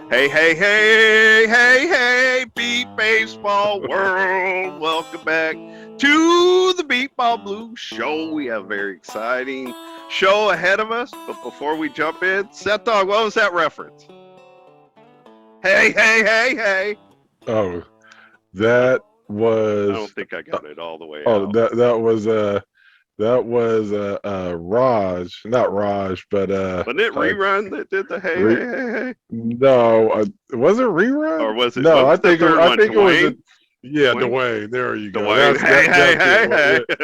Hey, hey, hey, hey, hey, Beep Baseball World. Welcome back to the Beep Ball Blues Show. We have a very exciting show ahead of us. But before we jump in, Seth Dog, what was that reference? Hey, hey, hey, hey. Oh, I that don't, I was don't think I got it all the way oh out. that was Raj, not Raj, but Wasn't it Rerun that did the hey, re, hey, hey, hey? no, was it Or rerun? was it, No, what I was the think third I one? think it was Dwayne? a yeah, Dwayne? Dwayne. There you go. Dwayne, That's hey, hey, that's hey, who.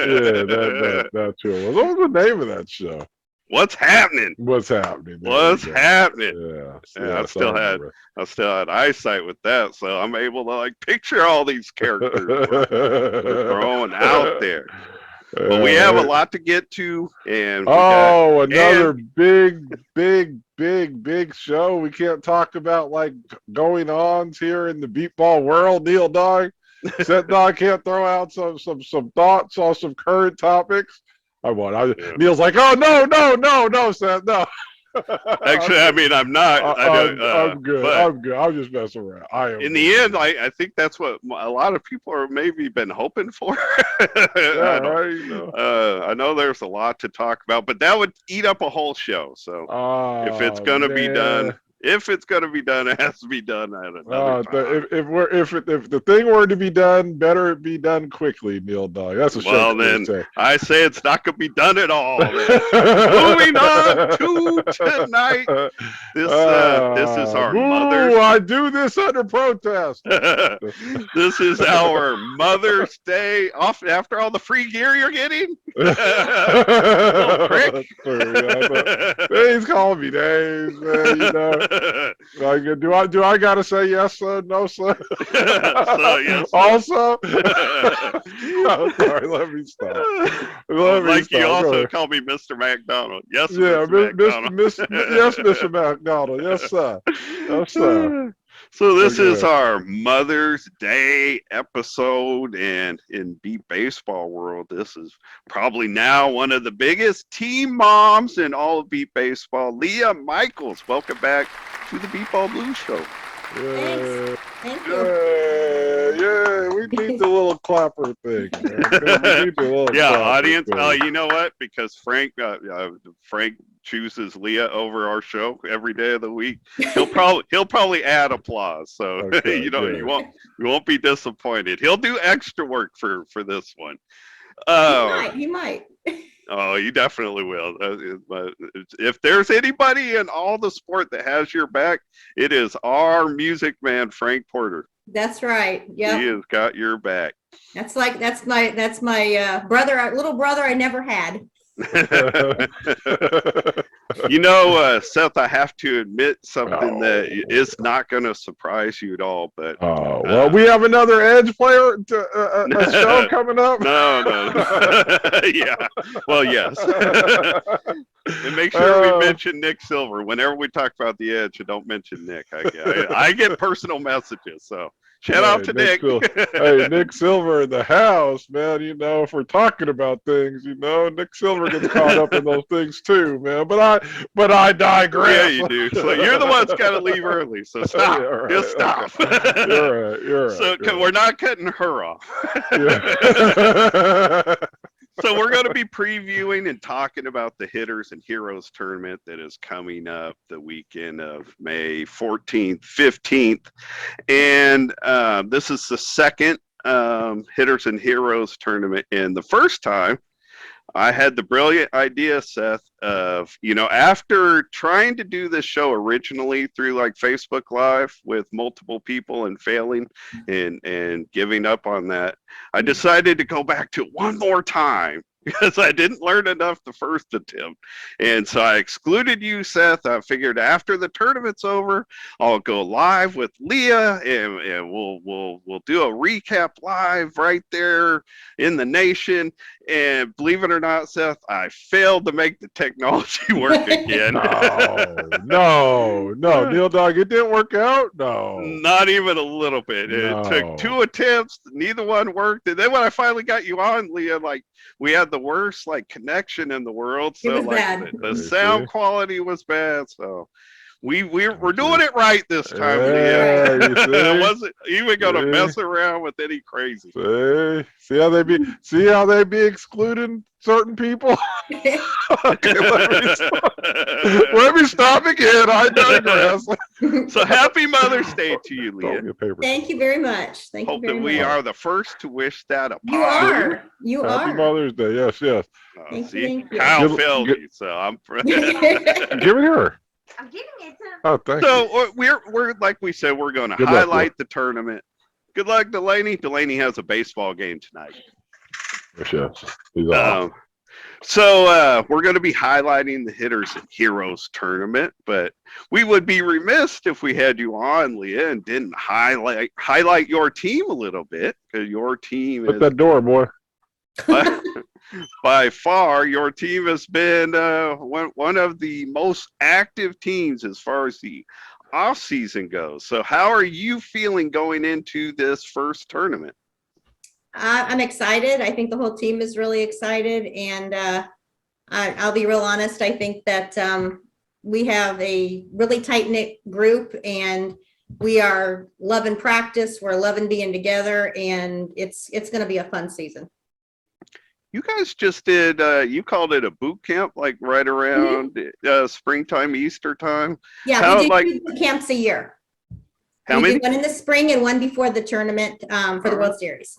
Yeah, hey. that's who it was. What was the name of that show? What's happening? What's happening? There you What's go. happening? Yes, Yeah, yes, I remember. I still had eyesight with that, so I'm able to like picture all these characters we're throwing out there. But we have a Yeah, lot to get to, and we got oh, and another big show. We can't talk about like going ons here in the beat ball world, Neil Dog. Set Dog can't throw out some thoughts on some current topics. I want. yeah. Neil's like, oh no, Seth, no. I'm Actually, I good. mean, I'm not. I don't. I'm good. But I'm good. I'm just messing around. I am in good, the end, man. I think that's what a lot of people are maybe been hoping for. Yeah, I don't. right. You know. I know there's a lot to talk about, but that would eat up a whole show. So if it's Oh gonna be done, man. if it's gonna be done, it has to be done at another time. If the thing were to be done, better it be done quickly, Neil Dog. That's what Well, Shakespeare then said. I say it's not gonna be done at all. Then moving on to tonight. This is our Boo! Mother's. I do this under protest. This is our Mother's Day off after all the free gear you're getting. Little prick. That's true. Yeah, he's calling me names, man. You know. Like, do I gotta say yes, sir? No, sir. So yes, sir. Also, I'm sorry. Let me stop. Let me Like you stop. Go also ahead. call me Mr. McDonald. Yes, Yeah, Mr. McDonald. Yes, Mr. McDonald. Yes, sir. Yes, sir. So So this go is ahead. our Mother's Day episode, and in beat baseball world, this is probably now one of the biggest team moms in all of beat baseball. Liaa Michaels, welcome back to the Beat Ball Blues Show. Thanks. Yeah, Thank you. yeah. We need the little clapper thing, man. We need the little Yeah, clapper audience. Oh, thing. you know what? Because Frank chooses Liaa over our show every day of the week. He'll probably add applause. So Okay, you good. won't be disappointed. He'll do extra work for this one. He Uh, might. He might. oh, you definitely will. But if there's anybody in all the sport that has your back, it is our music man Frank Porter. That's right. He Yep. has got your back. That's my brother, little brother I never had. Seth, I have to admit something that Oh. is not going to surprise you at all, but Oh, well, uh, we have another Edge player, a show no, coming up. no, no. Yeah, well, yes. And make sure we uh, mention Nick Silver whenever we talk about the Edge. And don't mention Nick. I get personal messages, so shout out hey, to Nick. Nick Silver in the house, man. You know, if we're talking about things, Nick Silver gets caught up in those things too, man. But I Yeah, digress. you do. So you're the one's got to leave early. So Yeah, stop. right. Just Okay. stop. You're right. You're right. So You're we're not cutting her off. right. Yeah. So we're going to be previewing and talking about the Hitters and Heroes tournament that is coming up the weekend of May 14th, 15th. And this is the second Hitters and Heroes tournament. And the first time I had the brilliant idea, Seth, of, after trying to do this show originally through like Facebook Live with multiple people and failing and giving up on that, I decided to go back to it one more time because I didn't learn enough the first attempt. And so I excluded you, Seth. I figured after the tournament's over, I'll go live with Liaa and we'll do a recap live right there in the nation. And believe it or not, Seth, I failed to make the technology work again. No, Neil Dog, it didn't work out. No, Not even a little bit. It took no. two attempts, neither one worked. And then when I finally got you on, Liaa, like we had the worst like connection in the world. It So was like bad. the You sound see? quality was bad. So We're doing it right this time, Yeah, Leah. you see? I wasn't even gonna See? mess around with any crazy. See how they be excluding certain people? Okay, let me stop again. I digress. So happy Mother's Day to you, Throw Leah. me a paper. Thank you very much. Thank you Hope very that much. we are the first to wish that upon You are. You Happy are. Mother's Day. Yes, yes. Thank you, See, thank you. Kyle Give- failed give- you, so I'm. Give it here. I'm giving it to him. Oh, thank you. So we're like we said, we're going to Good luck, highlight the tournament. Good luck, Delaney. Delaney has a baseball game tonight. Yes, yes. He's off. So we're going to be highlighting the Hitters and Heroes tournament, but we would be remiss if we had you on, Leah, and didn't highlight your team a little bit, because your team Shut is that door, boy. by far your team has been one of the most active teams as far as the off season goes. So how are you feeling going into this first tournament? I'm excited. I think the whole team is really excited, and I'll be real honest. I think that we have a really tight-knit group, and we are loving practice. We're loving being together, and it's going to be a fun season. You guys just did, you called it a boot camp, like right around springtime, Easter time. Yeah, How, we do like- 2 boot camps a year. How we many? do one in the spring and one before the tournament for the World Series.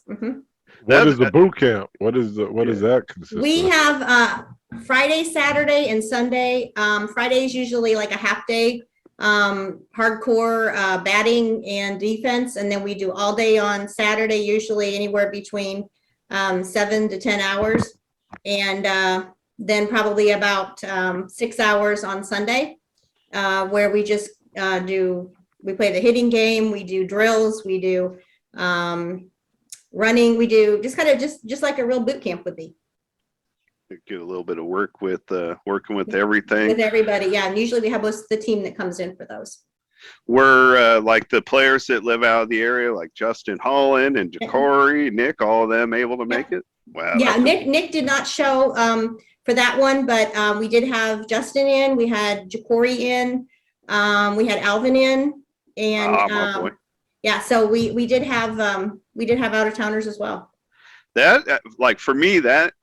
What is the boot camp? What is that consist We of? have Friday, Saturday, and Sunday. Friday is usually like a half day, hardcore batting and defense, and then we do all day on Saturday, usually anywhere between 7 to 10 hours, and then probably about 6 hours on Sunday, where we just we play the hitting game, we do drills, we do running, we do just kind of just like a real boot camp would be. Get a little bit of work with working with everything. With everybody, yeah, and usually we have most of the team that comes in for those. Were like the players that live out of the area, like Justin Holland and Ja'Cory, Nick, all of them able to make it? Wow. Yeah, Nick did not show for that one, but we did have Justin in, we had Ja'Cory in, we had Alvin in, and my boy. yeah, so we did have out of towners as well. That like for me, that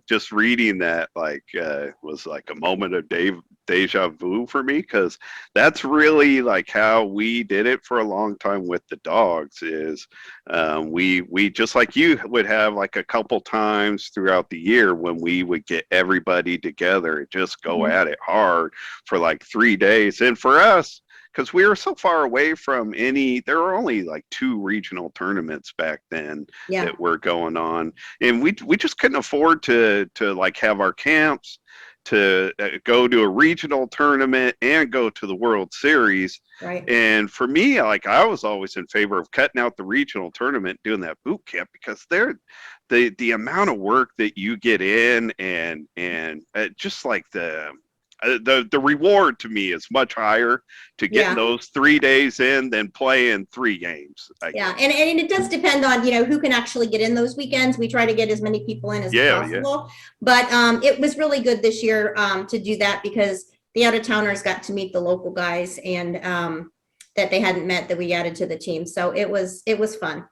just reading that was like a moment of deja vu for me, because that's really like how we did it for a long time with the dogs. Is we just like you would have like a couple times throughout the year when we would get everybody together and just go at it hard for like 3 days. And for us, because we were so far away from there were only like 2 regional tournaments back then that were going on, and we just couldn't afford to like have our camps to go to a regional tournament and go to the World Series. Right. And for me, like I was always in favor of cutting out the regional tournament, doing that boot camp, because the amount of work that you get in and just like the reward to me is much higher to getting those 3 days in than playing 3 games. Yeah, and it does depend on who can actually get in those weekends. We try to get as many people in as possible, but it was really good this year to do that, because the out of towners got to meet the local guys and that they hadn't met, that we added to the team. So it was fun.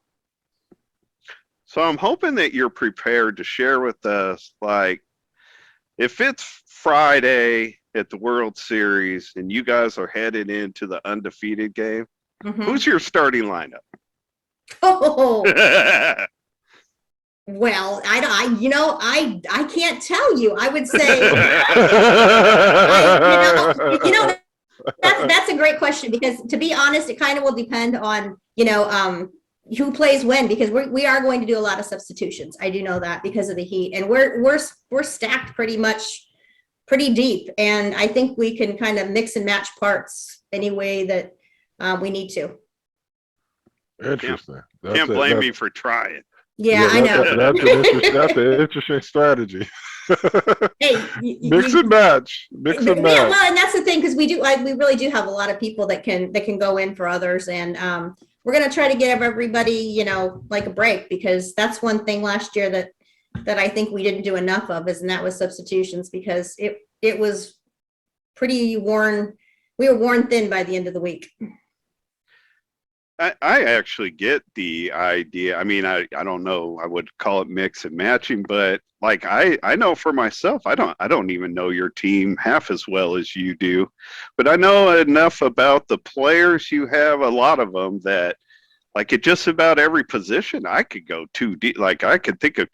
So I'm hoping that you're prepared to share with us, like, if it's Friday at the World Series and you guys are headed into the undefeated game, who's your starting lineup? Oh, well, I can't tell you. I would say, that's a great question, because to be honest, it kind of will depend on, who plays when, because we are going to do a lot of substitutions. I do know that because of the heat, and we're stacked pretty deep, and I think we can kind of mix and match parts any way that we need to. Interesting. Can't blame me for trying. Yeah, I know. That's an interesting strategy. Hey, mix and match. Mix and match. Yeah, well, and that's the thing, because we really do have a lot of people that can go in for others, and we're gonna try to give everybody, like a break, because that's one thing last year that I think we didn't do enough of, and that was substitutions, because it was pretty worn we were worn thin by the end of the week. I actually get the idea. I mean, I don't know. I would call it mix and matching, but like I know for myself, I don't even know your team half as well as you do, but I know enough about the players you have. A lot of them that like at just about every position, I could go too deep. Like I could think of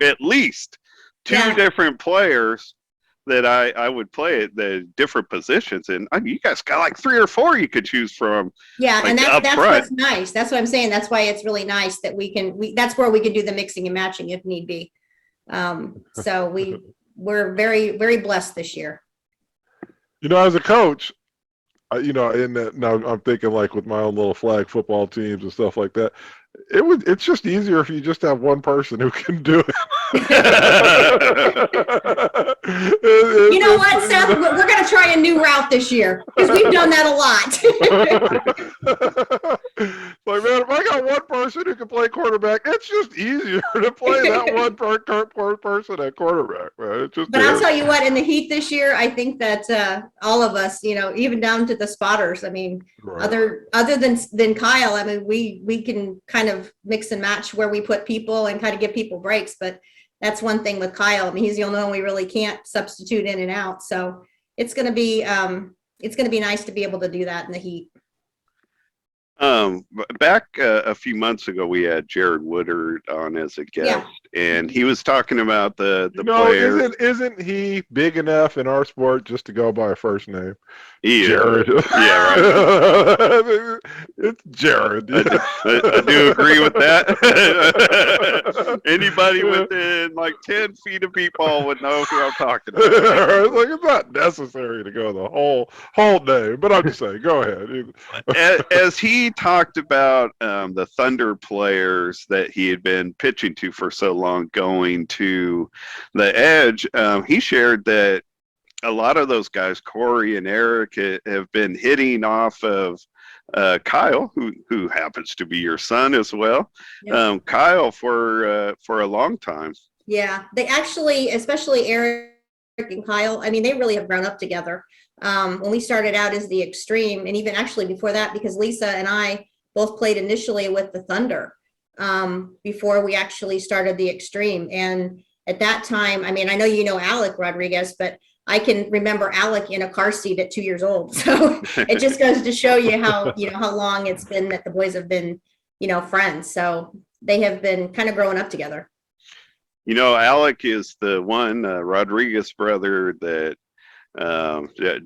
at least two different players that I would play at the different positions. And I mean, you guys got like 3 or 4 you could choose from. Yeah, like, and that's front. what's nice. That's what I'm saying. That's why it's really nice that that's where we can do the mixing and matching if need be. So we're very, very blessed this year. You know, as a coach, you know, now I'm thinking like with my own little flag football teams and stuff like that. It's just easier if you just have one person who can do it. You know what, Seth? We're going to try a new route this year because we've done that a lot. Like, man, if I got one person who can play quarterback, it's just easier to play that one person at quarterback, man. But I'll tell you what, in the heat this year, I think that all of us, you know, even down to the spotters, I mean, other than Kyle, I mean, we can kind of mix and match where we put people and kind of give people breaks. But that's one thing with Kyle. I mean, he's the only one we really can't substitute in and out. So it's going to be nice to be able to do that in the heat. Back a few months ago, we had Jared Woodard on as a guest, and he was talking about the player. Isn't he big enough in our sport just to go by a first name? Jared. Yeah, right. It's Jared. I do agree with that. Anybody within like 10 feet of beep ball would know who I'm talking about. Like, it's not necessary to go the whole name, but I'm just saying, go ahead. As he talked about the Thunder players that he had been pitching to for so long going to the Edge, he shared that a lot of those guys, Corey and Eric, have been hitting off of Kyle, who happens to be your son as well. Yep. Kyle for a long time. Yeah, they actually, especially Eric and Kyle, I mean, they really have grown up together. When we started out as the Extreme, and even actually before that, because Lisa and I both played initially with the Thunder before we actually started the Extreme. And at that time, I mean, I know you know Alec Rodriguez, but I can remember Alec in a car seat at 2 years old. So it just goes to show you how long it's been that the boys have been, friends. So they have been kind of growing up together. Alec is the one Rodriguez brother that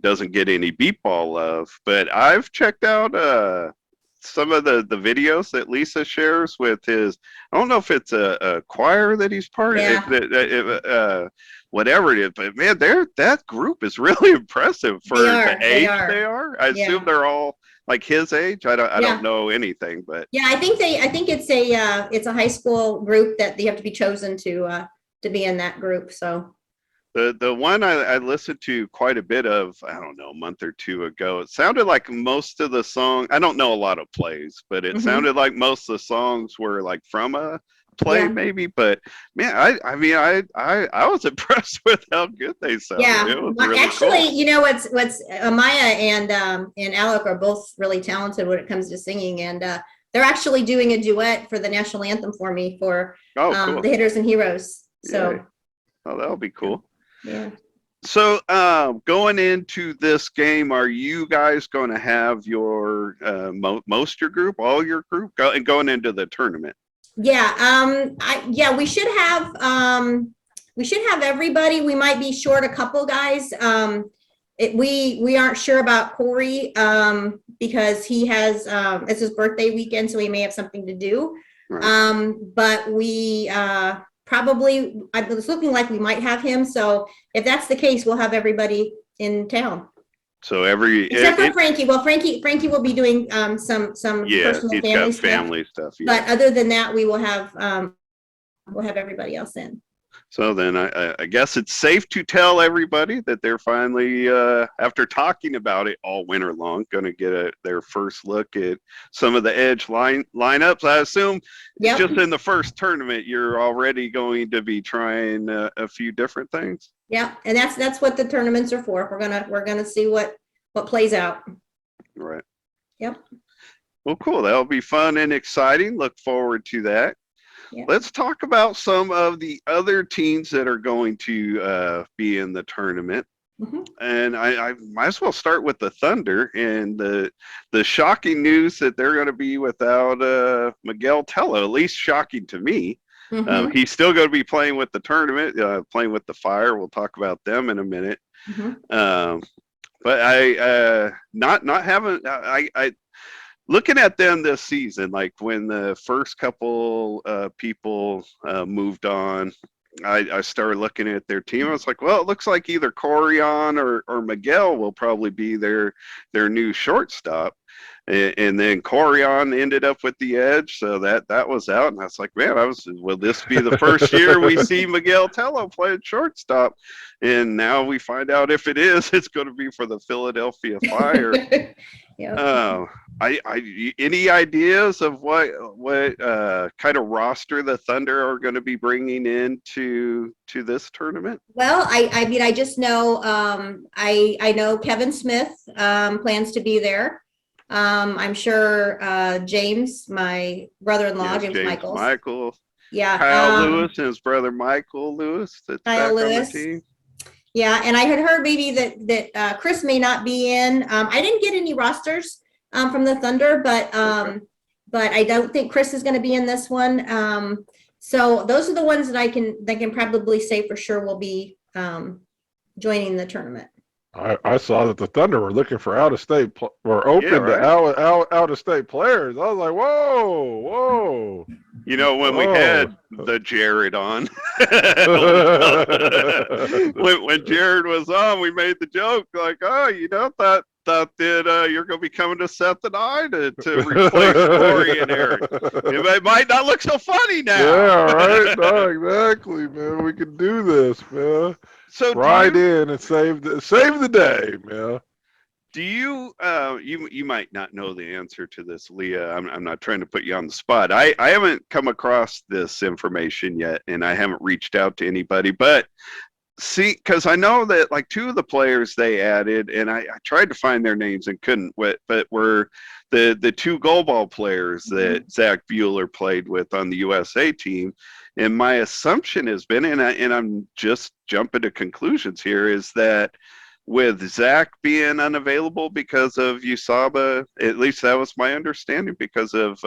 doesn't get any beep ball love, but I've checked out some of the videos that Lisa shares with his, I don't know if it's a choir that he's part of, whatever it is, but man, that group is really impressive for the age they are. I assume they're all like his age. I don't know anything, but I think it's a high school group that they have to be chosen to be in that group. So the one I listened to quite a bit of, I don't know, a month or two ago, it sounded like most of the song, I don't know a lot of plays, but it sounded like most of the songs were like from a play maybe, but man, I was impressed with how good they sounded. It was really actually cool. What's Maya and Alec are both really talented when it comes to singing, and they're actually doing a duet for the national anthem for me for cool. the Hitters and Heroes. So that'll be cool. Yeah. So going into this game, are you guys going to have your your group, all your group, going into the tournament? Yeah, we should have everybody. We might be short a couple guys. We aren't sure about Corey because he has it's his birthday weekend, so he may have something to do. Right. But we probably, it's looking like we might have him. So if that's the case, we'll have everybody in town. So except for Frankie. Well, Frankie will be doing some personal family stuff. Yeah. But other than that, we will have everybody else in. So then I guess it's safe to tell everybody that they're finally, after talking about it all winter long, going to get their first look at some of the Edge lineups. I assume just in the first tournament, you're already going to be trying a few different things. Yeah, and that's what the tournaments are for. We're gonna see what what plays out. Right. Yep. Well, cool. That'll be fun and exciting. Look forward to that. Yeah. Let's talk about some of the other teams that are going to be in the tournament. Mhm. And I might as well start with the Thunder and the shocking news that they're going to be without Miguel Tello, at least shocking to me. Mhm. He's still going to be playing with the tournament, playing with the Fire. We'll talk about them in a minute. Mhm. But I not having I looking at them this season, like when the first couple people moved on, I started looking at their team. I was like, well, it looks like either Corian or Miguel will probably be their new shortstop. And then Corian ended up with the Edge, so that was out. And I was like, man, will this be the first year we see Miguel Tello playing shortstop? And now we find out if it is, it's going to be for the Philadelphia Fire. Yep. Any ideas of what kind of roster the Thunder are going to be bringing into this tournament? Well, I mean, I just know, I know Kevin Smith plans to be there. I'm sure James, my brother-in-law, Yes, James Michaels. Michaels. Yeah. Kyle Lewis and his brother Michael Lewis. That's Kyle back Lewis. on the team. Yeah, and I had heard maybe that Chris may not be in. I didn't get any rosters from the Thunder, but I don't think Chris is going to be in this one. So those are the ones that I can probably say for sure will be joining the tournament. I saw that the Thunder were looking for were open to out of state players. I was like, whoa. You know, when we had the Jared on, when Jared was on, we made the joke like, oh, thought that you're going to be coming to Seth and I to replace Corey and Eric. It might not look so funny now. Yeah, right. No, exactly, man. We can do this, man. So in and save the day, man. Do you you might not know the answer to this, Liaa. I'm not trying to put you on the spot. I haven't come across this information yet, and I haven't reached out to anybody. But see, because I know that like two of the players they added, and I tried to find their names and couldn't, but were the two goalball players that Zach Bueller played with on the USA team. And my assumption has been, and I'm just jumping to conclusions here, is that with Zach being unavailable because of USABA, at least that was my understanding, because of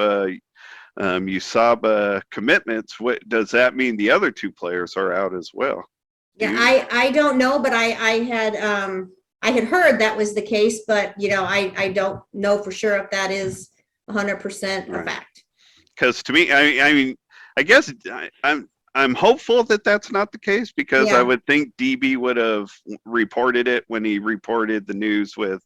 USABA commitments, what does that mean? The other two players are out as well. Yeah, I don't know, but I had heard that was the case, but I don't know for sure if that is 100% a fact. Because to me, I mean, I guess I'm hopeful that that's not the case, because I would think DB would have reported it when he reported the news with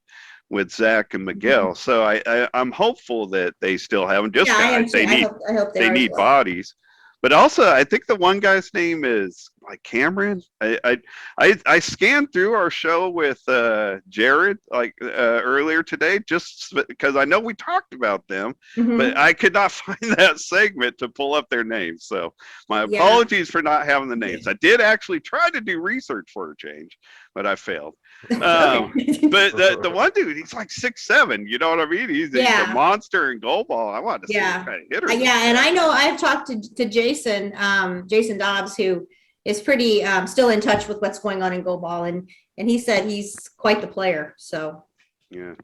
Zach and Miguel. So I'm hopeful that they still have them. Just guys, I hope they need bodies. But also, I think the one guy's name is like Cameron. I scanned through our show with Jared earlier today, just because I know we talked about them, but I could not find that segment to pull up their names. So my apologies for not having the names. I did actually try to do research for a change, but I failed. But the one dude, he's like 6'7". You know what I mean? He's a monster in goalball. I wanted to see what kind of hitter. And I know I've talked to Jason Dobbs, who is pretty still in touch with what's going on in goalball, and he said he's quite the player. So well,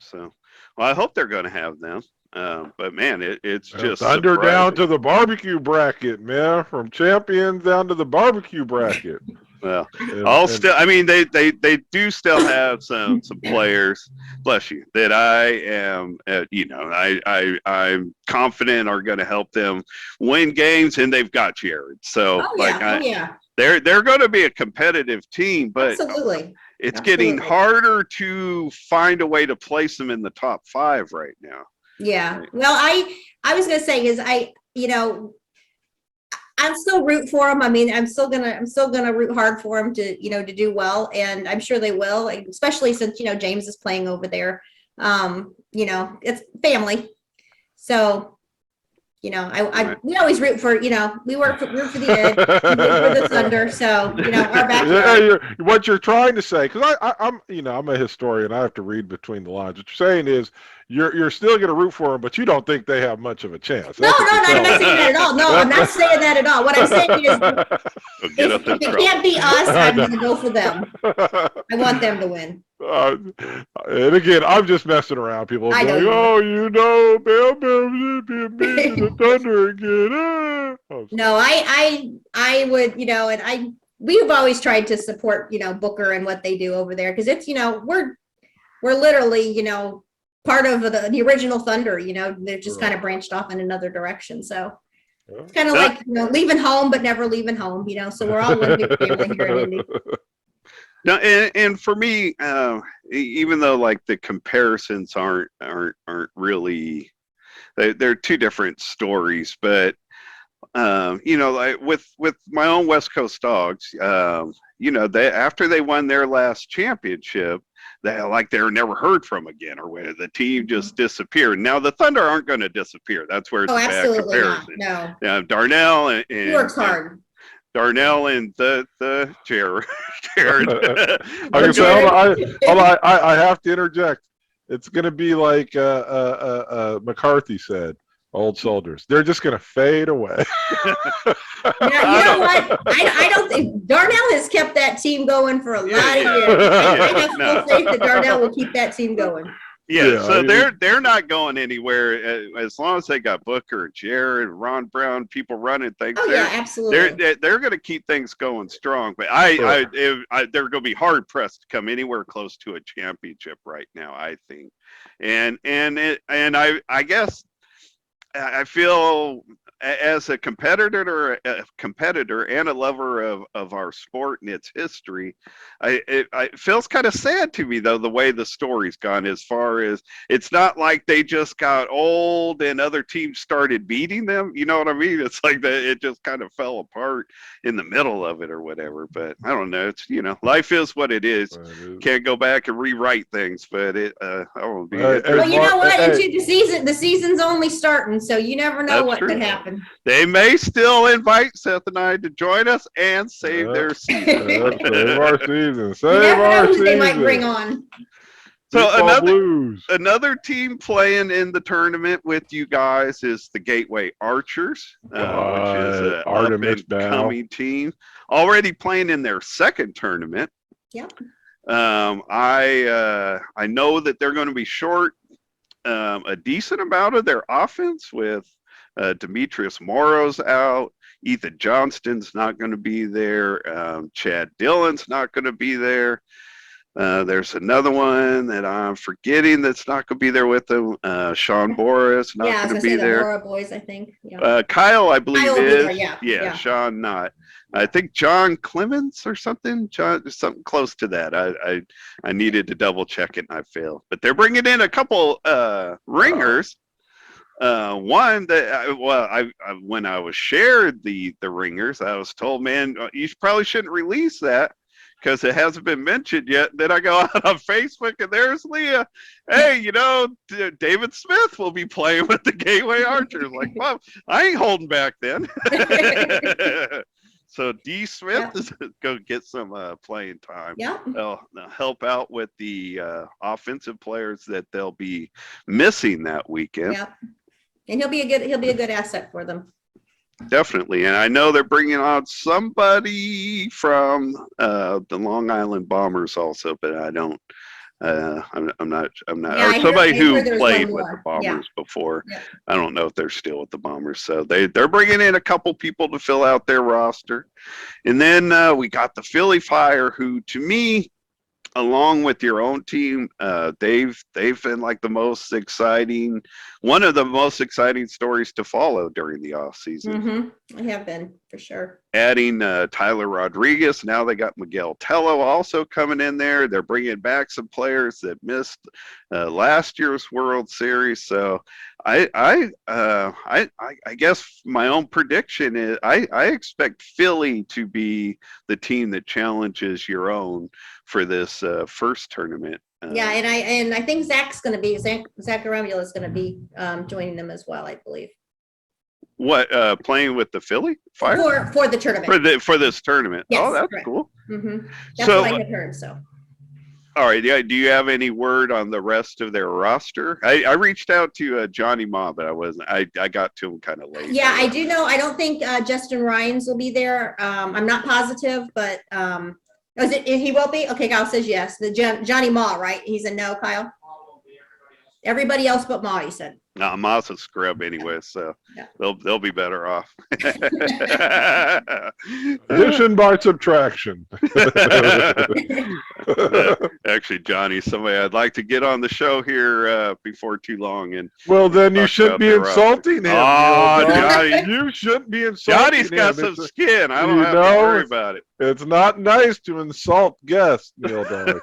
I hope they're going to have them. But man, it's just Thunder down to the barbecue bracket, man. From champions down to the barbecue bracket. Well, I mean, they do still have some players, bless you, that I am, I'm confident are going to help them win games, and they've got Jared. So they're going to be a competitive team, but absolutely. It's getting harder to find a way to place them in the top 5 right now. Yeah. Right. Well, I was going to say is I'm still root for them. I mean, I'm still gonna root hard for them to to do well, and I'm sure they will, especially since James is playing over there. It's family, so you know, we always root for, you know, we root for the Edge, we root for the Thunder. So, you know, our backyard. What you're trying to say, because I'm, you know, I'm a historian. I have to read between the lines. What you're saying is you're still going to root for them, but you don't think they have much of a chance. No, I'm not saying that at all. No, I'm not saying that at all. What I'm saying is, if it can't be us, I'm going to go for them. I want them to win. And again, I'm just messing around. People are going, oh, you know, Bam should be beating the Thunder again. No, I would, you know, and we've always tried to support, you know, Booker and what they do over there, because it's, you know, we're literally, you know, part of the original Thunder. You know, they're just kind of branched off in another direction. So it's kind of like, you know, leaving home but never leaving home. You know, so we're all one big family here in Indy. No, and for me, even though like the comparisons aren't really, they're two different stories, but you know, like with my own West Coast Dogs, you know, after they won their last championship, they were never heard from again, or where the team just disappeared. Now the Thunder aren't going to disappear. That's where it's a bad comparison. No, Darnell and he works hard. Darnell and the Tshirt. I have to interject. It's going to be like McCarthy said. Old soldiers, they're just going to fade away. Yeah, you know what? I don't think Darnell has kept that team going for a lot of years. I have full faith that Darnell will keep that team going. Yeah, so they're not going anywhere as long as they got Booker, Jared, Ron Brown, people running things. Oh yeah, absolutely. They're going to keep things going strong. But they're going to be hard pressed to come anywhere close to a championship right now, I think. And I guess I feel as a competitor and a lover of our sport and its history, it feels kind of sad to me, though, the way the story's gone, as far as it's not like they just got old and other teams started beating them. You know what I mean? It's like that it just kind of fell apart in the middle of it or whatever. But I don't know. It's, you know, life is what it is. Can't go back and rewrite things, but I won't be. Well, you know what? The season's only starting, so you never know what could happen. They may still invite Seth and I to join us and save their season. Save our season. Save our season. They might bring on. So another team playing in the tournament with you guys is the Gateway Archers, which is an up-and-coming team, already playing in their second tournament. Yep. I know that they're going to be short a decent amount of their offense with Demetrius Morrow's out. Ethan Johnston's not going to be there. Chad Dillon's not going to be there. There's another one that I'm forgetting that's not going to be there with them. Sean Boris not going to be there. Bora boys, I think. Yeah. Kyle, I believe is. Yeah. Sean not. I think John Clemens or something. Something close to that. I needed to double check it and I failed. But they're bringing in a couple ringers. One that when I was shared the ringers, I was told, man, you probably shouldn't release that because it hasn't been mentioned yet. Then I go out on Facebook and there's Liaa. Hey, you know, David Smith will be playing with the Gateway Archers. Like, well, I ain't holding back then. So D. Smith is going to get some playing time. Yeah. They'll help out with the offensive players that they'll be missing that weekend. Yep. And he'll be a good asset for them. Definitely. And I know they're bringing on somebody from the Long Island Bombers also, but I don't. I'm not. Or somebody who played with the Bombers before. Yeah. I don't know if they're still with the Bombers. So they're bringing in a couple people to fill out their roster, and then we got the Philly Fire, who to me, along with your own team, they've been like one of the most exciting stories to follow during the off season. Mm-hmm. I have been, for sure. Adding Tyler Rodriguez. Now they got Miguel Tello also coming in there. They're bringing back some players that missed last year's World Series. So I guess my own prediction is I expect Philly to be the team that challenges your own for this first tournament. And I think Zach Aramula is going to be joining them as well, I believe. What, playing with the Philly Fire? For the tournament. For this tournament. Yes, Oh, that's correct. cool. That's So, what I had heard, so. all right. Yeah. Do you have any word on the rest of their roster? I reached out to Johnny Ma, but I got to him kind of late. Yeah, I do know. I don't think Justin Rhines will be there. I'm not positive, but he will be? Okay, Kyle says yes. The Johnny Ma, right? He's a no, Kyle? Everybody else but Ma, you said. No, Ma's a scrub anyway, so Yeah. they'll be better off. Addition by subtraction. Actually, Johnny, somebody I'd like to get on the show here before too long. And well, then you talk shouldn't about be their roster. insulting him. Oh, Neil Dog. Johnny. You shouldn't be insulting Johnny's got him. some skin. I don't you have to know, worry about it. It's not nice to insult guests, Neil Dog.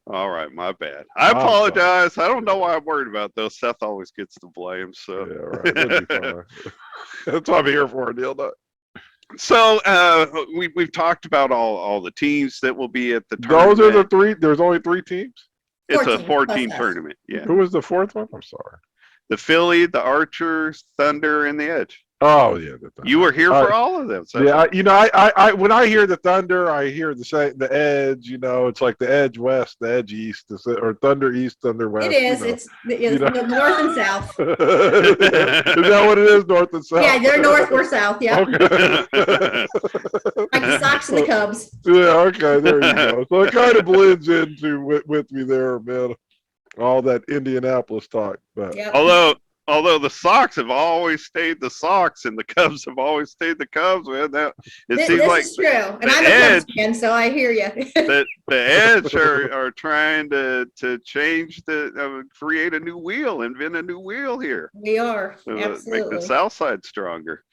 All right, my bad. I apologize. I don't know why I'm worried about those. Seth always gets the blame. So Yeah, right. It'll be fine. That's what I'm here for, Neil Dog. So we've talked about all the teams that will be at the tournament. Those are the three. There's only 3 teams. It's 14 a 14 plus us. tournament. Yeah. Who was the 4th one? I'm sorry. The Philly, the Archers, Thunder, and the Edge. Oh yeah, You were here for all of them. So. Yeah, I when I hear the Thunder, I hear the Edge. You know, it's like the Edge West, the Edge East, or Thunder East, Thunder West. It is. You know. It's north and south. Is that what it is, north and south? Yeah, they're north, we're south. Yeah, Okay. like the Sox and the Cubs. Yeah, okay, there you go. So it kind of blends into with me there, man. All that Indianapolis talk, but Yep. Although the Sox have always stayed the Sox and the Cubs have always stayed the Cubs, man. This This like is true, and the I'm a Edge, Cubs fan, so I hear you. the Edge are trying to change create a new wheel, invent a new wheel here. We are Make absolutely. the South Side stronger.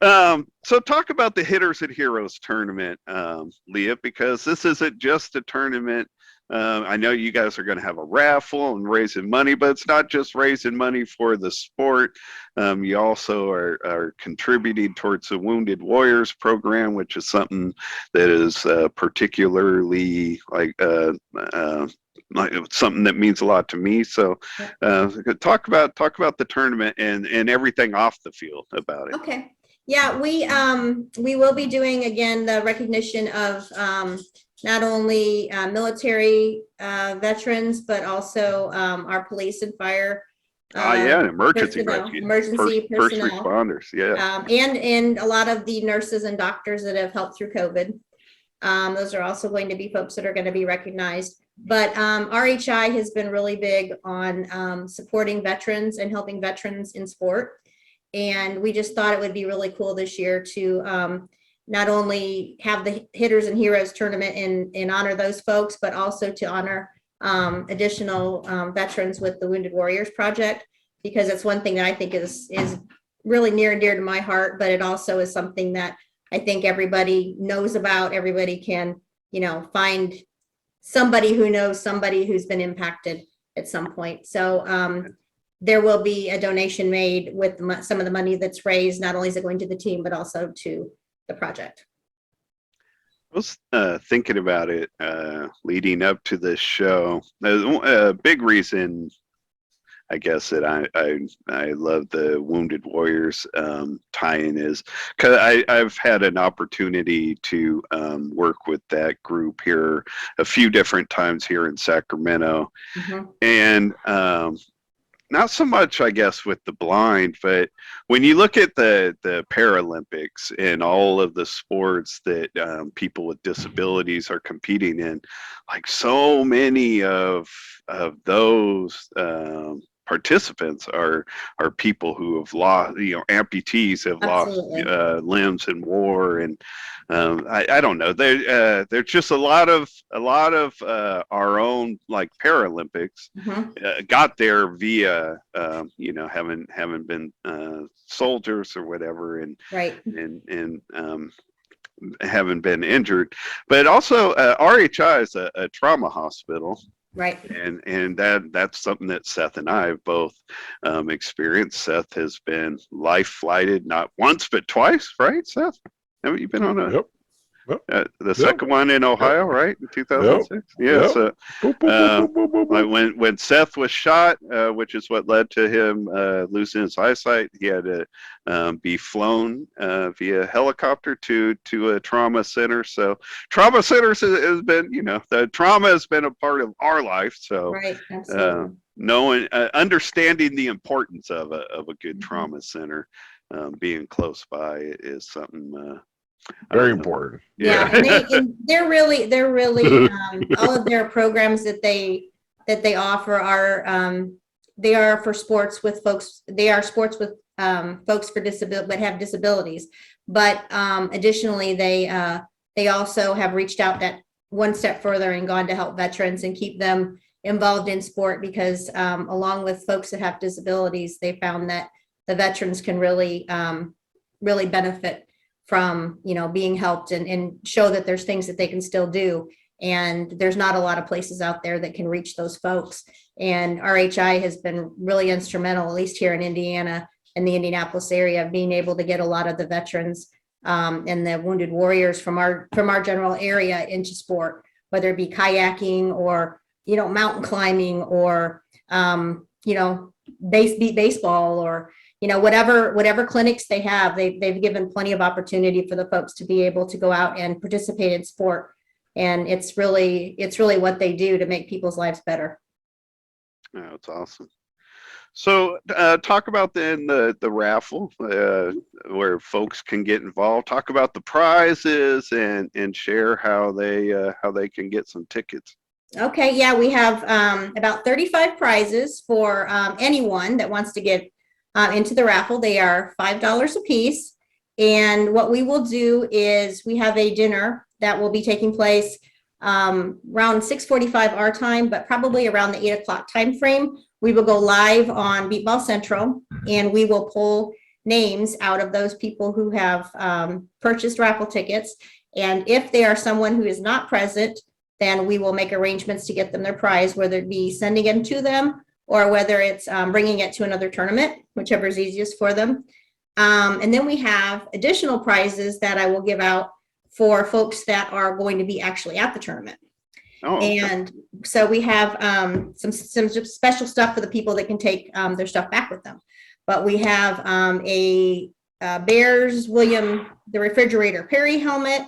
So talk about the Hitters and Heroes tournament, Liaa, because this isn't just a tournament. I know you guys are going to have a raffle and raising money, but it's not just raising money for the sport. You also are contributing towards the Wounded Warriors program, which is something that is particularly like something that means a lot to me. So talk about the tournament and everything off the field about it. Okay. Yeah, we will be doing again the recognition of not only military veterans, but also our police and fire. Emergency personnel, rescue, emergency first personnel, responders, yeah. and a lot of the nurses and doctors that have helped through COVID. Those are also going to be folks that are going to be recognized. But RHI has been really big on supporting veterans and helping veterans in sport. And we just thought it would be really cool this year to not only have the Hitters and Heroes tournament and honor those folks, but also to honor additional veterans with the Wounded Warriors Project, because it's one thing that I think is really near and dear to my heart, but it also is something that I think everybody knows about. Everybody can, find somebody who knows somebody who's been impacted at some point. So there will be a donation made with some of the money that's raised. Not only is it going to the team, but also to the project. I was thinking about it leading up to this show. A big reason, I guess, that I love the Wounded Warriors tie-in is because I've had an opportunity to work with that group here a few different times here in Sacramento, and not so much, I guess, with the blind, but when you look at the Paralympics and all of the sports that people with disabilities are competing in, like so many of those participants are people who have lost, amputees have Absolutely. lost limbs in war, and I don't know. There's just a lot of our own like Paralympics got there via having been soldiers or whatever, and Right. and haven't been injured, but also RHI is a trauma hospital. Right. And that's something that Seth and I have both experienced. Seth has been life flighted not once but twice, right, Seth? Haven't you been on a? Yep. The second one in Ohio, right? In 2006. Yeah. Yep. So, Boop, boop, boop, boop, boop, boop. like when Seth was shot, which is what led to him losing his eyesight, he had to be flown via helicopter to a trauma center. So trauma centers has been, the trauma has been a part of our life. So Right, absolutely. knowing, understanding the importance of a good Mhm. trauma center being close by is something. Very important. Yeah, and they're really all of their programs that they offer are they are for sports with folks. They are sports with folks for disability but have disabilities. But additionally, they also have reached out that one step further and gone to help veterans and keep them involved in sport because along with folks that have disabilities, they found that the veterans can really benefit from being helped and show that there's things that they can still do. And there's not a lot of places out there that can reach those folks. And RHI has been really instrumental, at least here in Indiana and the Indianapolis area, being able to get a lot of the veterans and the wounded warriors from our general area into sport, whether it be kayaking or mountain climbing or beep baseball or whatever clinics they have, they've given plenty of opportunity for the folks to be able to go out and participate in sport. And it's really what they do to make people's lives better. Yeah, that's awesome. So talk about then the raffle where folks can get involved. Talk about the prizes and share how they can get some tickets. Okay, yeah, we have about 35 prizes for anyone that wants to get into the raffle. They are $5 a piece. And what we will do is we have a dinner that will be taking place around 6:45 our time, but probably around the 8 o'clock time frame. We will go live on Beep Ball Central and we will pull names out of those people who have purchased raffle tickets. And if they are someone who is not present, then we will make arrangements to get them their prize, whether it be sending it to them or whether it's bringing it to another tournament, whichever is easiest for them. And then we have additional prizes that I will give out for folks that are going to be actually at the tournament. Oh, okay. And so we have some special stuff for the people that can take their stuff back with them. But we have a Bears William the Refrigerator Perry helmet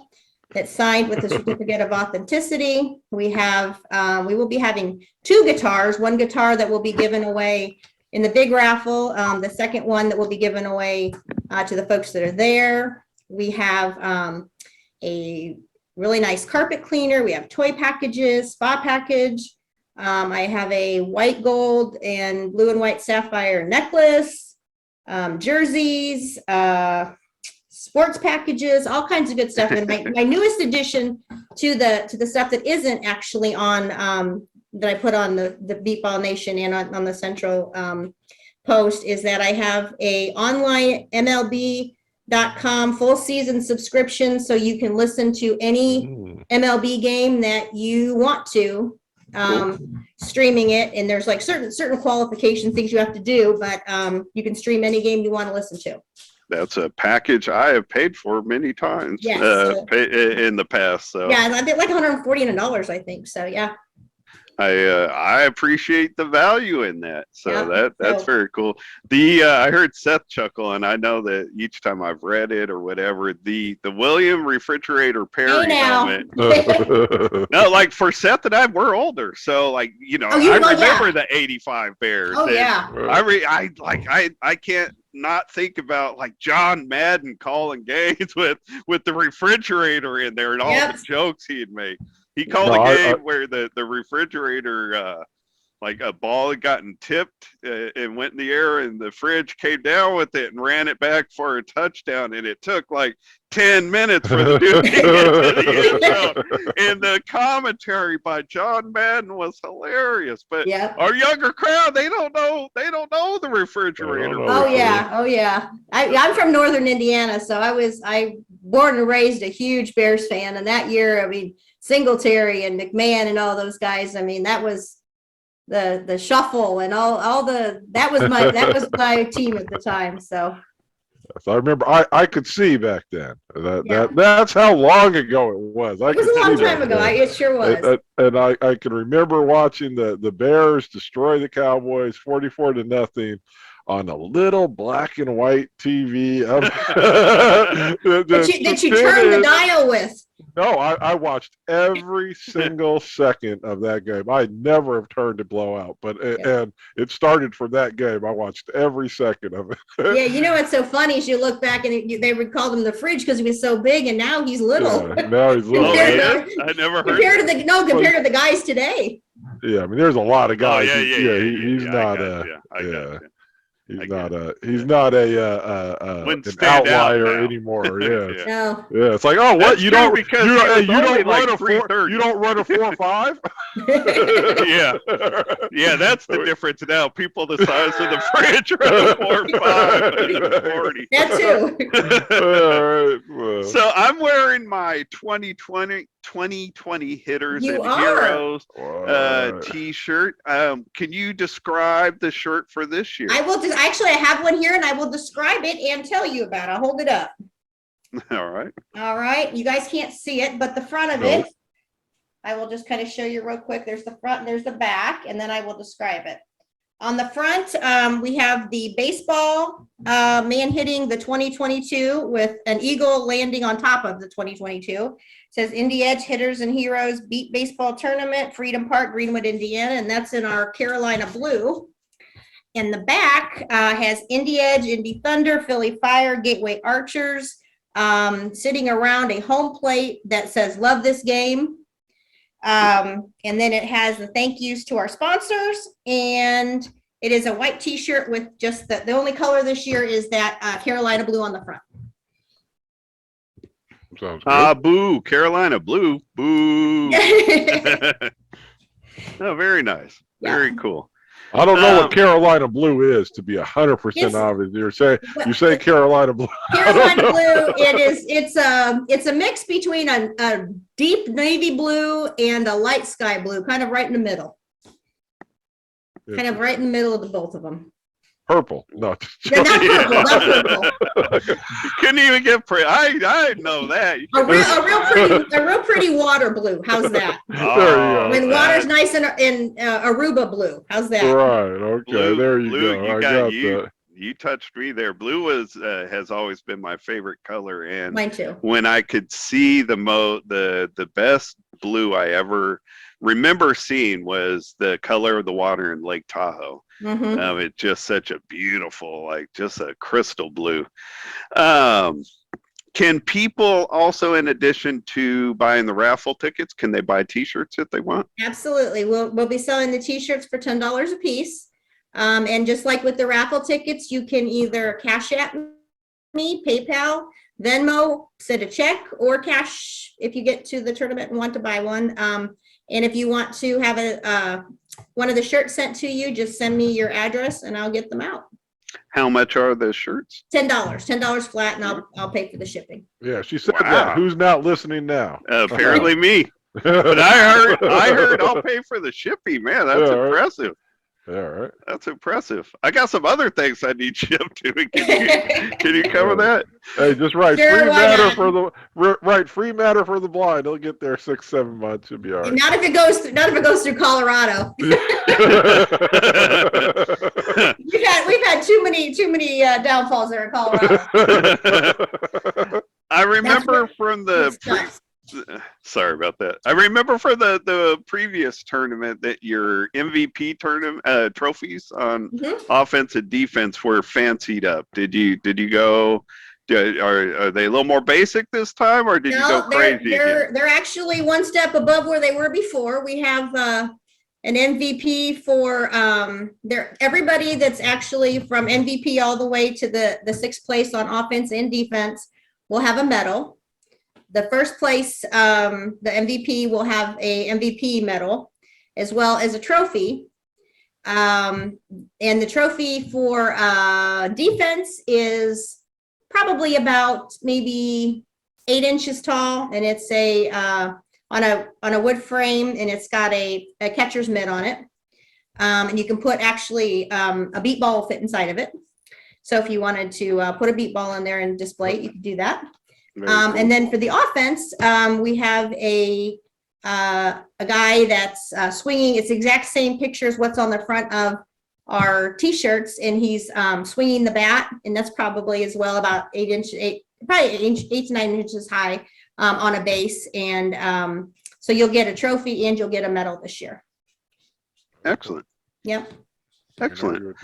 that's signed with a certificate of authenticity. We will be having 2 guitars, one guitar that will be given away in the big raffle, the second one that will be given away to the folks that are there. We have a really nice carpet cleaner. We have toy packages, spa package. I have a white gold and blue and white sapphire necklace, jerseys, sports packages, all kinds of good stuff. And my newest addition to the stuff that isn't actually on that I put on the Beep Ball Nation and on the Central post is that I have a online MLB.com full season subscription, so you can listen to any MLB game that you want to, streaming it. And there's like certain qualification things you have to do, but you can stream any game you want to listen to. That's a package I have paid for many times Yes. in the past. So yeah, I did like $140, I think. So yeah. I appreciate the value in that. So Yeah, that's very cool. I heard Seth chuckle, and I know that each time I've read it or whatever, the William Refrigerator Perry helmet. No, like for Seth and I, we're older, so like I remember the '85 Bears. Oh yeah. I can't not think about like John Madden calling games with the refrigerator in there and all the jokes he'd make. He called a game where the refrigerator, like a ball had gotten tipped and went in the air, and the fridge came down with it and ran it back for a touchdown. And it took like 10 minutes for the dude to get to the end zone. And the commentary by John Madden was hilarious. But our younger crowd, they don't know the refrigerator. Oh yeah. I'm from Northern Indiana, so I born and raised a huge Bears fan. And that year, I mean, Singletary and McMahon and all those guys, I mean, that was the shuffle and all that was my team at the time. So So I remember I could see back then. Yeah. That's how long ago it was. It was a long time ago. It sure was. And I can remember watching the Bears destroy the Cowboys 44-0 on a little black and white TV. That you turned the dial with. No, I watched every single second of that game. I never have turned a blowout, and it started from that game. I watched every second of it. Yeah, you know what's so funny is you look back and they would call him the fridge because he was so big, and now he's little. Yeah, now he's little. I never heard. Compared to the guys today. Yeah, I mean, there's a lot of guys. He's not. He's not an outlier anymore. Yeah. No. Yeah. It's like, oh, what That's you don't true, because you don't like run a 4 you don't run a 4.5. Yeah, that's the difference now. People the size of the fridge run a 4.5, 40. That too. All right. Well. So I'm wearing my 2020 hitters You and are. heroes Alright. T-shirt. Can you describe the shirt for this year? I will actually I have one here and I will describe it and tell you about it. I'll hold it up. All right. All right. You guys can't see it, but the front of it, I will just kind of show you real quick. There's the front, there's the back, and then I will describe it. On the front, we have the baseball man hitting the 2022 with an eagle landing on top of the 2022. It says Indy Edge Hitters and Heroes Beep Baseball Tournament, Freedom Park, Greenwood, Indiana, and that's in our Carolina blue. And the back has Indy Edge, Indy Thunder, Philly Fire, Gateway Archers, sitting around a home plate that says "Love this game." And then it has the thank yous to our sponsors, and it is a white T-shirt with just the only color this year is that Carolina blue on the front. Sounds good. Boo, Carolina blue, boo. Oh, very nice, very cool. I don't know what Carolina blue is, to be 100% obvious. You say Carolina blue. Carolina blue. It's a mix between a deep navy blue and a light sky blue, kind of right in the middle. Kind of right in the middle of the both of them. Purple. No. Yeah, not purple. You couldn't even get pretty. I know that. A real pretty water blue. How's that? There you go. When water's nice in Aruba blue. How's that? Right. Okay. Blue, there you blue, go. you I got got you. that. You touched me there. Blue has always been my favorite color, and Mine too. when I could see the best blue I ever remember seeing was the color of the water in Lake Tahoe. Mm-hmm. It's just such a beautiful, like just a crystal blue. Can people also, in addition to buying the raffle tickets, can they buy T-shirts if they want? Absolutely. We'll be selling the T-shirts for $10 a piece. And just like with the raffle tickets, you can either cash at me, PayPal, Venmo, send a check, or cash if you get to the tournament and want to buy one. And if you want to have one of the shirts sent to you, just send me your address and I'll get them out. How much are the shirts? $10 flat, and I'll pay for the shipping. Yeah, she said that. Who's not listening now? Apparently me. But I heard I'll pay for the shipping. Man, that's impressive. All right. That's impressive. I got some other things I need shipped to. Can you cover that? Hey, just write Sure, free matter for the blind. It'll get there 6-7 months. It'll be all right. Not if it goes through Colorado. We've had too many downfalls there in Colorado. I remember from the sorry about that. I remember for the previous tournament that your MVP tournament trophies on offense and defense were fancied up. Did you go? Are they a little more basic this time, or did you go crazy again? They're actually one step above where they were before. We have an MVP for everybody that's actually from MVP all the way to the sixth place on offense and defense will have a medal. The first place, the MVP will have a MVP medal as well as a trophy. And the trophy for defense is probably about maybe 8 inches tall, and it's on a wood frame, and it's got a catcher's mitt on it. And you can put actually a beat ball will fit inside of it. So if you wanted to put a beep ball in there and display it, you could do that. Very cool. And then for the offense, we have a guy that's swinging. It's the exact same picture as what's on the front of our T-shirts, and he's swinging the bat, and that's probably as well about 8 to 9 inches high on a base. And so you'll get a trophy and you'll get a medal this year. Excellent. Yep. Excellent.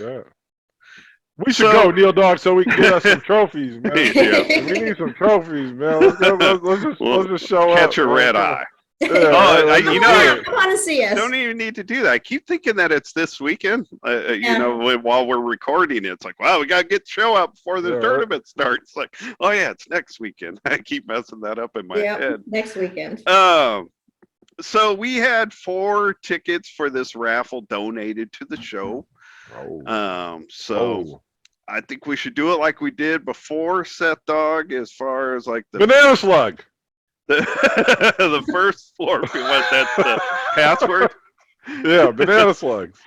We should go, Neil Dog, so we can get us some trophies, man. Yeah. We need some trophies, man. Let's just show up. Catch a red eye. Yeah, You know, I want to see us. Don't even need to do that. I keep thinking that it's this weekend. Yeah. You know, while we're recording it, it's like, wow, we got to get the show out before the tournament starts. Like, oh yeah, it's next weekend. I keep messing that up in my head. Next weekend. So we had 4 tickets for this raffle donated to the show. I think we should do it like we did before, Seth Dog, as far as like the banana slug. The first floor. What, that's the password? Yeah, banana slugs.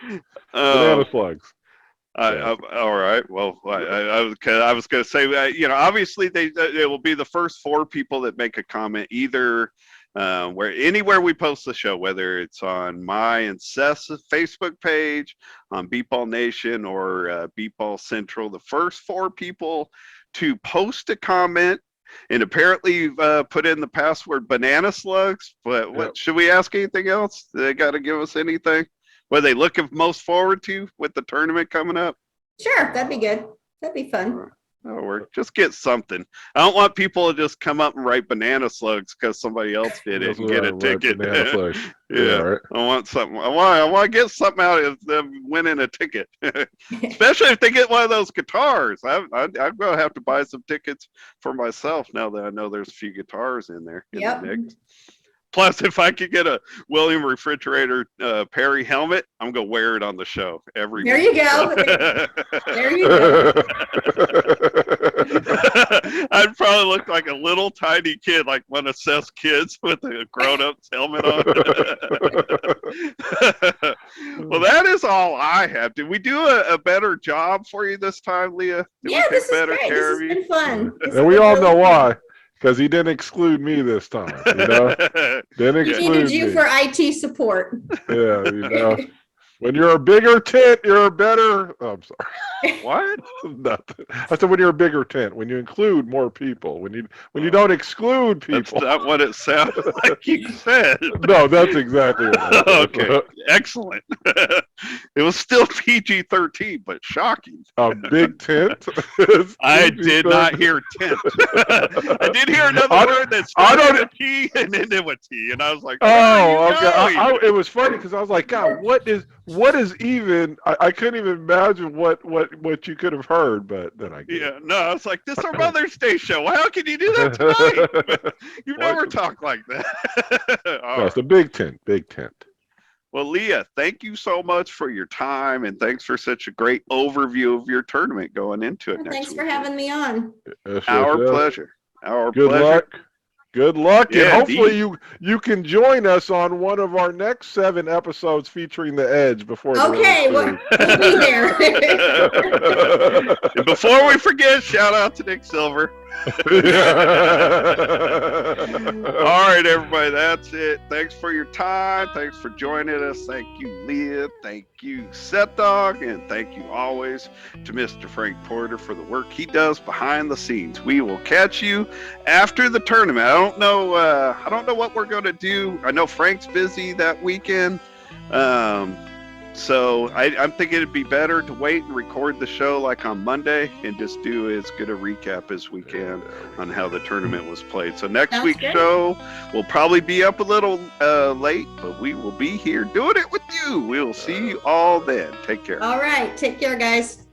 Banana slugs. All right. Well, I was going to say, you know, obviously it will be the first 4 people that make a comment either anywhere we post the show, whether it's on my and Seth's Facebook page, on Beep Ball Nation, or Beep Ball Central. The first 4 people to post a comment and apparently put in the password banana slugs. But what should we ask anything else? They got to give us anything. What are they looking most forward to with the tournament coming up? Sure, that'd be good. That'd be fun. That'll work. Just get something. I don't want people to just come up and write banana slugs because somebody else did it and get a ticket. Yeah, right. I want something. I want to get something out of them winning a ticket, especially if they get one of those guitars. I'm gonna have to buy some tickets for myself now that I know there's a few guitars in there. Yep. The mix. Plus, if I could get a William Refrigerator Perry helmet, I'm gonna wear it on the show every. There week. you go. There you go. I'd probably look like a little tiny kid, like one of Seth's kids with a grown-up's helmet on. Well, that is all I have. Did we do a better job for you this time, Leah? Did Yeah, we this take is better great. care This of has you? been fun. And we all know why. Because he didn't exclude me this time, you know? Didn't We exclude needed you me. for IT support. Yeah, you know. When you're a bigger tent, you're a better. Oh, I'm sorry. What? Nothing. I said when you're a bigger tent, when you include more people, when you don't exclude That's people. not what it sounded like you said. No, that's exactly what I said. Okay, excellent. It was still PG-13, but shocking. A big tent. I did not hear tent. I did hear another word that started with a T and ended with T, and I was like, oh, okay. It was funny because I was like, God, what is even? I couldn't even imagine what you could have heard, but then I get yeah, no, it's like, this is our Mother's Day show. How can you do that tonight? You never talk like that. No, it's a big tent. Big tent. Well, Leah, thank you so much for your time, and thanks for such a great overview of your tournament going into it. Thanks for having me on. Our pleasure. Our Good pleasure. luck. Good luck, Yeah, and hopefully you can join us on one of our next 7 episodes featuring the Edge before. Okay, we'll be there. And before we forget, shout out to Nick Silver. All right, everybody, that's it. Thanks for your time. Thanks for joining us. Thank you, Leah. Thank you, Seth Dog, and thank you always to Mr. Frank Porter for the work he does behind the scenes. We will catch you after the tournament. I don't know what we're going to do. I know Frank's busy that weekend. So I'm thinking it'd be better to wait and record the show like on Monday and just do as good a recap as we can on how the tournament was played. So next week's show will probably be up a little late, but we will be here doing it with you. We'll see you all then. Take care. All right. Take care, guys.